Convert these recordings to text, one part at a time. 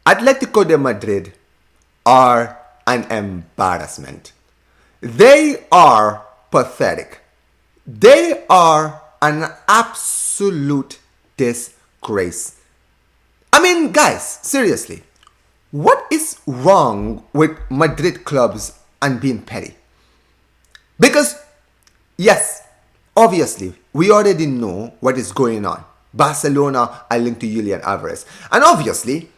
Atletico de Madrid are an embarrassment. They are pathetic. They are an absolute disgrace. I mean, guys, seriously, what is wrong with Madrid clubs and being petty? Because, yes, obviously, we already know what is going on. Barcelona are linked to Julian Alvarez. And obviously,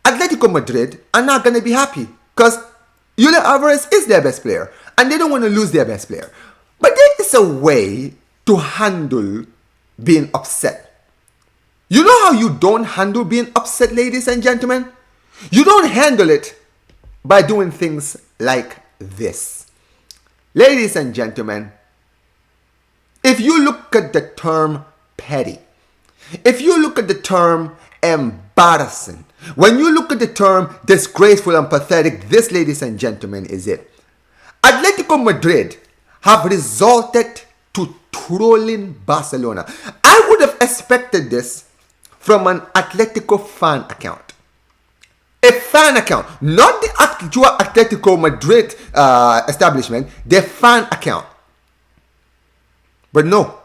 Atletico Madrid are not going to be happy because Julian Alvarez is their best player and they don't want to lose their best player. But there is a way to handle being upset. You know how you don't handle being upset, ladies and gentlemen? You don't handle it by doing things like this. Ladies and gentlemen, if you look at the term petty, if you look at the term embarrassing, when you look at the term disgraceful and pathetic, this, ladies and gentlemen, is it. Atletico Madrid have resorted to trolling Barcelona. I would have expected this from an Atletico fan account. A fan account, not the actual Atletico Madrid establishment, the fan account. But no,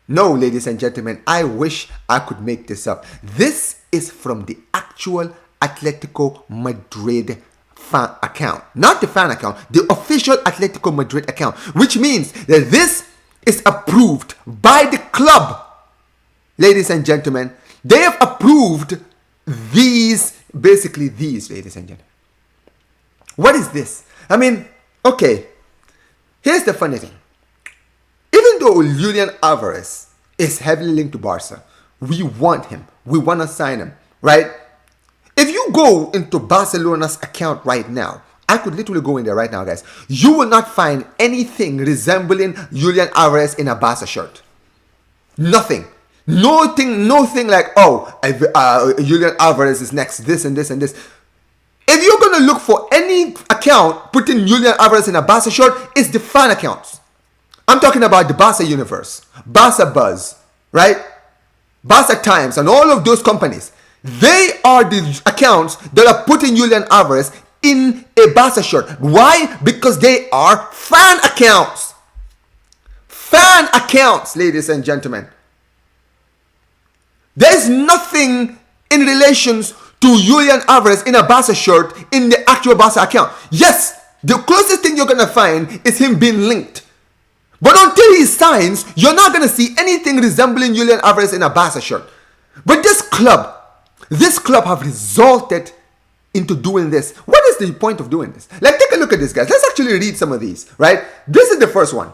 ladies and gentlemen, I wish I could make this up. This is from the actual Atletico Madrid fan account. Not the fan account, the official Atletico Madrid account. Which means that this is approved by the club. Ladies and gentlemen, they have approved these, ladies and gentlemen. What is this? I mean, okay, here's the funny thing. Even though Julian Alvarez is heavily linked to Barca, we want him. We want to sign him, right? If you go into Barcelona's account right now, I could literally go in there right now, guys. You will not find anything resembling Julian Alvarez in a Barca shirt. Nothing. Nothing like, Julian Alvarez is next, this and this and this. If you're going to look for any account putting Julian Alvarez in a Barca shirt, it's the fan accounts. I'm talking about the Barca Universe, Barca Buzz, right? Barca Times and all of those companies. They are the accounts that are putting Julian Alvarez in a Barca shirt. Why? Because they are fan accounts. Fan accounts, ladies and gentlemen. There's nothing in relations to Julian Alvarez in a Barca shirt in the actual Barca account. Yes, the closest thing you're going to find is him being linked. But until he signs, you're not going to see anything resembling Julian Alvarez in a Barca shirt. But this club have resulted into doing this. What is the point of doing this? Like, take a look at this, guys. Let's actually read some of these, right? This is the first one.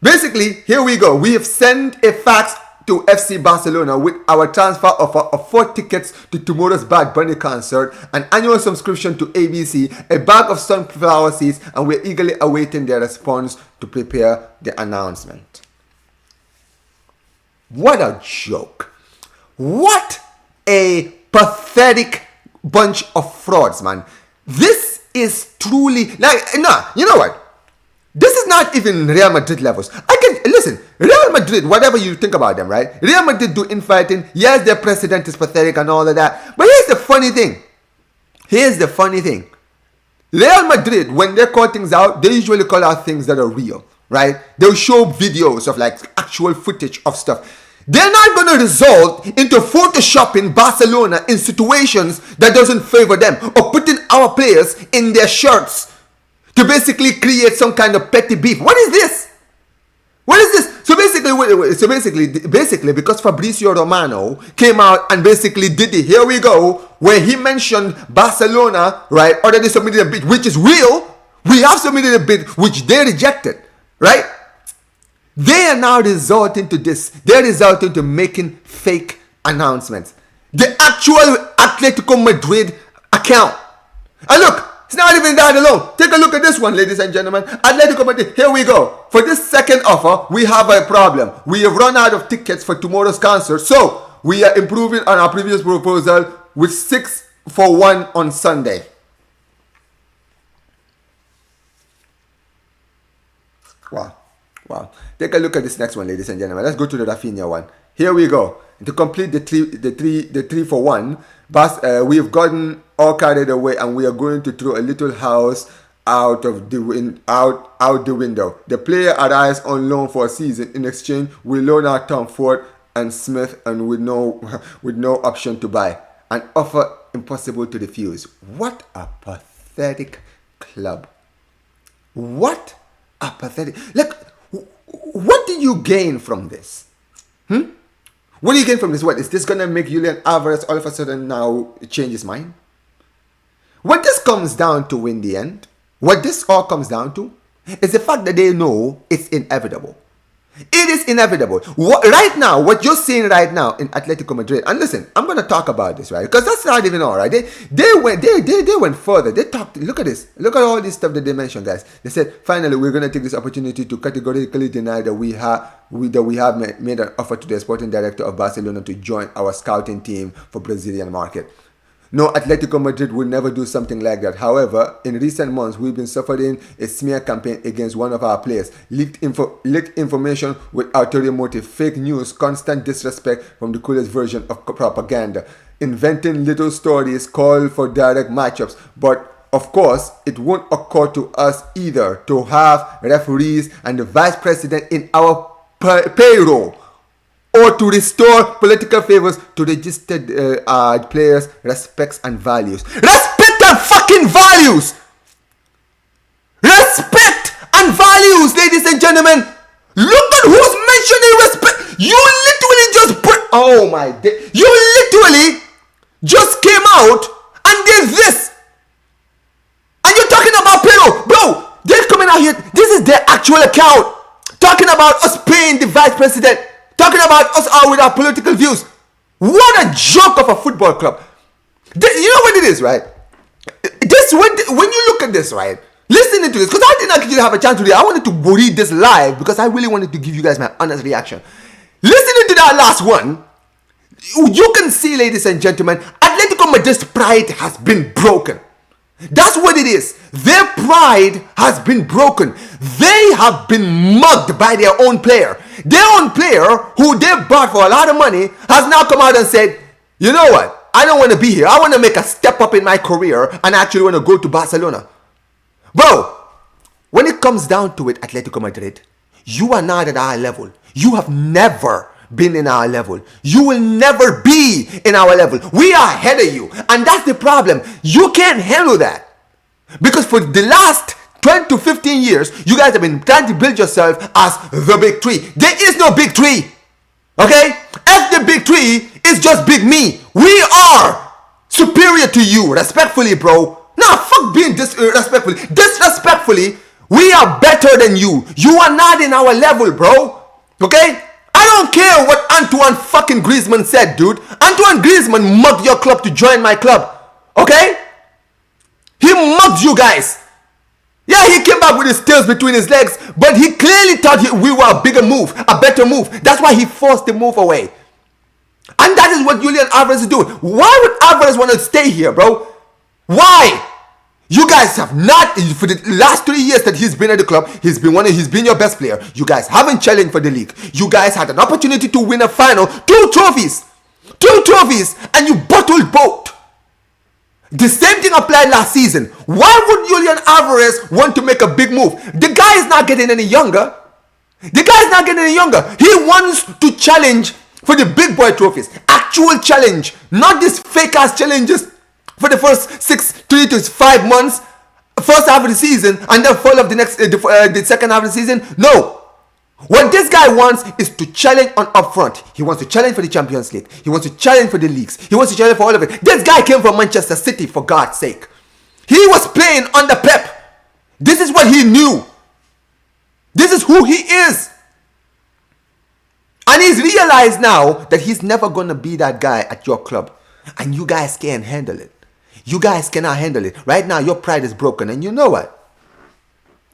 Basically, here we go. We have sent a fax to FC Barcelona with our transfer offer of 4 tickets to tomorrow's Bad Bunny concert, an annual subscription to ABC, a bag of sunflower seeds, and we're eagerly awaiting their response to prepare the announcement. What a joke. What a pathetic bunch of frauds, man. This is truly, like, no, you know what? This is not even Real Madrid levels. Listen, Real Madrid, whatever you think about them, right? Real Madrid do infighting. Yes, their president is pathetic and all of that. But here's the funny thing. Real Madrid, when they call things out, they usually call out things that are real, right? They'll show videos of like actual footage of stuff. They're not going to result into photoshopping Barcelona in situations that doesn't favor them, or putting our players in their shirts to basically create some kind of petty beef. What is this? What is this? So basically, because Fabrizio Romano came out and basically did it, here we go, where he mentioned Barcelona, right, already submitted a bid, which is real. We have submitted a bid, which they rejected, right? They are now resorting to this. They're resorting to making fake announcements. The actual Atletico Madrid account. And look, it's not even that alone. Take a look at this one, ladies and gentlemen. Atletico Madrid, here we go. For this second offer, we have a problem. We have run out of tickets for tomorrow's concert, so we are improving on our previous proposal with 6 for 1 on Sunday. Wow. Take a look at this next one, ladies and gentlemen. Let's go to the Raphinha one. Here we go. To complete the three for one, We've gotten all carried away, and we are going to throw a little house out of the out the window. The player arrives on loan for a season. In exchange, we loan out Tom Ford and Smith, and with no option to buy. An offer impossible to refuse. What a pathetic club. What a pathetic. Look, what do you gain from this? What do you gain from this? What is this gonna make Julian Alvarez all of a sudden now change his mind? What this comes down to in the end, what this all comes down to, is the fact that they know it's inevitable. It is inevitable. Right now, what you're seeing right now in Atletico Madrid, and listen, I'm going to talk about this, right? Because that's not even all, right? They went further. They talked. Look at this. Look at all this stuff that they mentioned, guys. They said, finally, we're going to take this opportunity to categorically deny that we have made an offer to the sporting director of Barcelona to join our scouting team for Brazilian market. No, Atletico Madrid will never do something like that. However, in recent months, we've been suffering a smear campaign against one of our players. Leaked information with ulterior motive, fake news, constant disrespect from the coolest version of propaganda. Inventing little stories, call for direct matchups. But, of course, it won't occur to us either to have referees and the vice president in our payroll, or to restore political favors to registered players' respects and values. Respect and fucking values! Respect and values, ladies and gentlemen! Look at who's mentioning respect! You literally just oh my day. You literally just came out and did this! And you're talking about payroll! Bro, they're coming out here. This is their actual account. Talking about us paying the vice president. Talking about us all with our political views. What a joke of a football club. You know what it is, right? This when you look at this, right? Listening to this, because I didn't actually have a chance to read. I wanted to read this live because I really wanted to give you guys my honest reaction. Listening to that last one, you can see, ladies and gentlemen, Atletico Madrid's pride has been broken. That's what it is. Their pride has been broken. They have been mugged by their own player. Their own player, who they bought for a lot of money, has now come out and said, you know what? I don't want to be here. I want to make a step up in my career and I actually want to go to Barcelona. Bro, when it comes down to it, Atletico Madrid, you are not at our level. You have never been in our level. You will never be in our level. We are ahead of you. And that's the problem. You can't handle that. Because for the last 20 to 15 years, you guys have been trying to build yourself as the big three. There is no big three. Okay? F the big three is just big me. We are superior to you. Respectfully, bro. Nah, fuck being disrespectfully. Disrespectfully, we are better than you. You are not in our level, bro. Okay? I don't care what Antoine fucking Griezmann said, dude. Antoine Griezmann mugged your club to join my club. Okay? He mugged you guys. Yeah, he came back with his tails between his legs, but he clearly thought we were a bigger move, a better move. That's why he forced the move away. And that is what Julian Alvarez is doing. Why would Alvarez want to stay here, bro? Why? You guys have not, for the last 3 years that he's been at the club, he's been your best player. You guys haven't challenged for the league. You guys had an opportunity to win a final. 2 trophies, and you bottled both. The same thing applied last season. Why would Julian Alvarez want to make a big move? The guy is not getting any younger. He wants to challenge for the big boy trophies. Actual challenge, not these fake ass challenges for the first 3 to 5 months, first half of the season, and then fall of the second half of the season. No. What this guy wants is to challenge on upfront. He wants to challenge for the Champions League. He wants to challenge for the leagues. He wants to challenge for all of it. This guy came from Manchester City, for God's sake. He was playing under Pep. This is what he knew. This is who he is. And he's realized now that he's never going to be that guy at your club. And you guys can't handle it. You guys cannot handle it. Right now, your pride is broken. And you know what?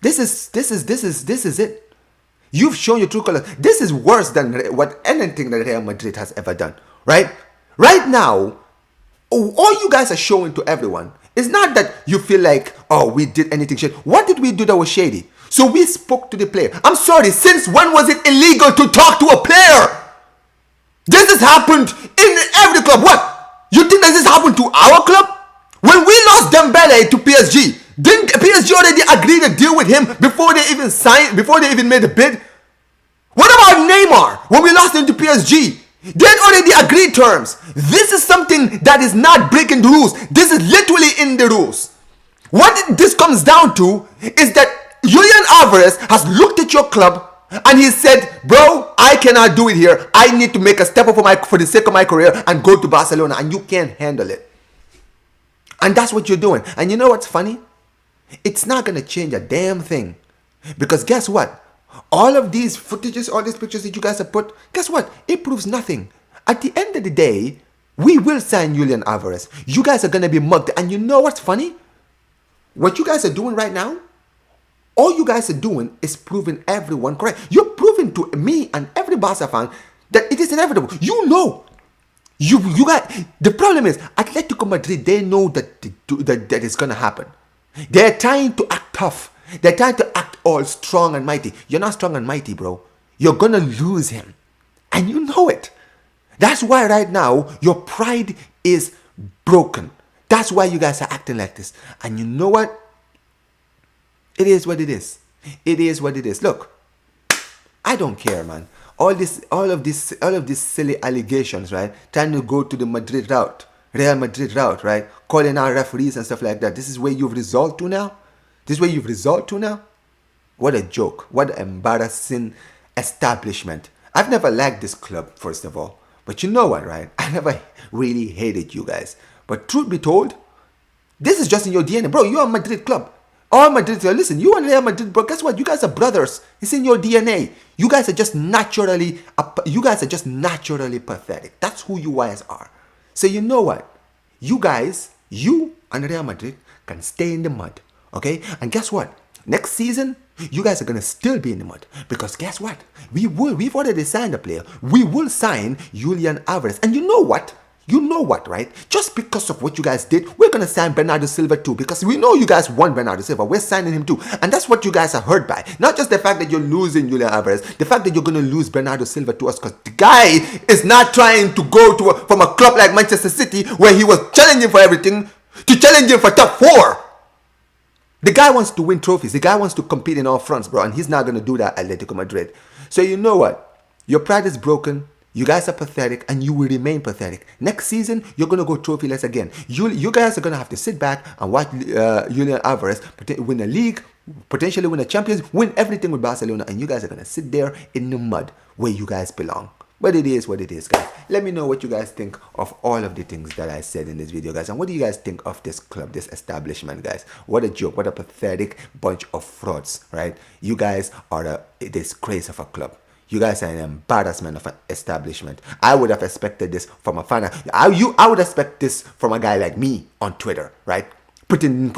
This is it. You've shown your true colors. This is worse than what anything that Real Madrid has ever done. Right? Right now, all you guys are showing to everyone is not that you feel like, oh, we did anything shady. What did we do that was shady? So we spoke to the player. I'm sorry, since when was it illegal to talk to a player? This has happened in every club. What? You think that this happened to our club? When we lost Dembele to PSG, didn't PSG already agree to deal with him before they even signed, before they even made the bid? What about Neymar? When we lost him to PSG, they had already agreed terms. This is something that is not breaking the rules. This is literally in the rules. What this comes down to is that Julian Alvarez has looked at your club and he said, bro, I cannot do it here. I need to make a step up for the sake of my career and go to Barcelona, and you can't handle it. And that's what you're doing. And you know what's funny? It's not going to change a damn thing. Because guess what? All of these footages, all these pictures that you guys have put, guess what? It proves nothing. At the end of the day, we will sign Julian Alvarez. You guys are going to be mugged. And you know what's funny? What you guys are doing right now, all you guys are doing is proving everyone correct. You're proving to me and every Barca fan that it is inevitable. You know. You guys, the problem is, Atletico Madrid, they know that it's going to happen. They're trying to act tough. They're trying to act all strong and mighty. You're not strong and mighty, bro. You're going to lose him. And you know it. That's why right now, your pride is broken. That's why you guys are acting like this. And you know what? It is what it is. It is what it is. Look, I don't care, man. All of these silly allegations, right? Trying to go to the Madrid route, Real Madrid route, right? Calling out referees and stuff like that. This is where you've resolved to now? This is where you've resolved to now? What a joke. What an embarrassing establishment. I've never liked this club, first of all. But you know what, right? I never really hated you guys. But truth be told, this is just in your DNA. Bro, you're a Madrid club. All Madrid, listen, you and Real Madrid, bro, guess what? You guys are brothers. It's in your DNA. You guys are just naturally pathetic. That's who you guys are. So you know what? You and Real Madrid can stay in the mud. Okay? And guess what? Next season, you guys are going to still be in the mud. Because guess what? We've already signed a player. We will sign Julian Alvarez. And you know what? You know what, right? Just because of what you guys did, we're going to sign Bernardo Silva too. Because we know you guys want Bernardo Silva. We're signing him too. And that's what you guys are hurt by. Not just the fact that you're losing Julian Alvarez. The fact that you're going to lose Bernardo Silva to us. Because the guy is not trying to go from a club like Manchester City, where he was challenging for everything, to challenging for top 4. The guy wants to win trophies. The guy wants to compete in all fronts, bro. And he's not going to do that at Atletico Madrid. So you know what? Your pride is broken. You guys are pathetic, and you will remain pathetic. Next season, you're going to go trophyless again. You guys are going to have to sit back and watch Julian Alvarez win a league, potentially win a Champions, win everything with Barcelona, and you guys are going to sit there in the mud where you guys belong. But it is what it is, guys. Let me know what you guys think of all of the things that I said in this video, guys. And what do you guys think of this club, this establishment, guys? What a joke. What a pathetic bunch of frauds, right? You guys are a disgrace of a club. You guys are an embarrassment of an establishment. I would have expected this from a fan. I would expect this from a guy like me on Twitter, right? Putting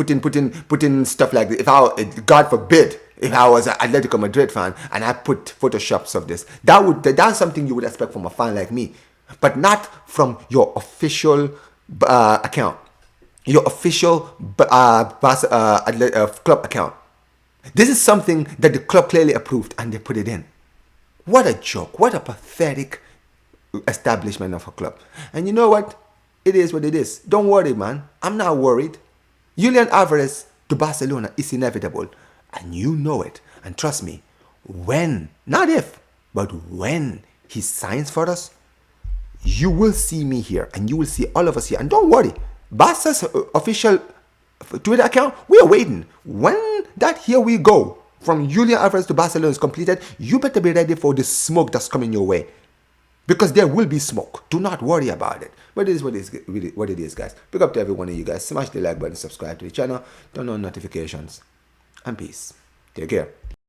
stuff like this. God forbid, if I was an Atletico Madrid fan and I put photoshops of this, that's something you would expect from a fan like me, but not from your official account, your official club account. This is something that the club clearly approved and they put it in. What a joke. What a pathetic establishment of a club. And you know what? It is what it is. Don't worry, man. I'm not worried. Julian Alvarez to Barcelona is inevitable. And you know it. And trust me, when, not if, but when he signs for us, you will see me here. And you will see all of us here. And don't worry. Barca's official Twitter account, we are waiting. When that here we go, from Julian Alvarez to Barcelona is completed, you better be ready for the smoke that's coming your way. Because there will be smoke. Do not worry about it. But it is what it is, guys. Pick up to every one of you guys. Smash the like button, subscribe to the channel, turn on notifications. And peace. Take care.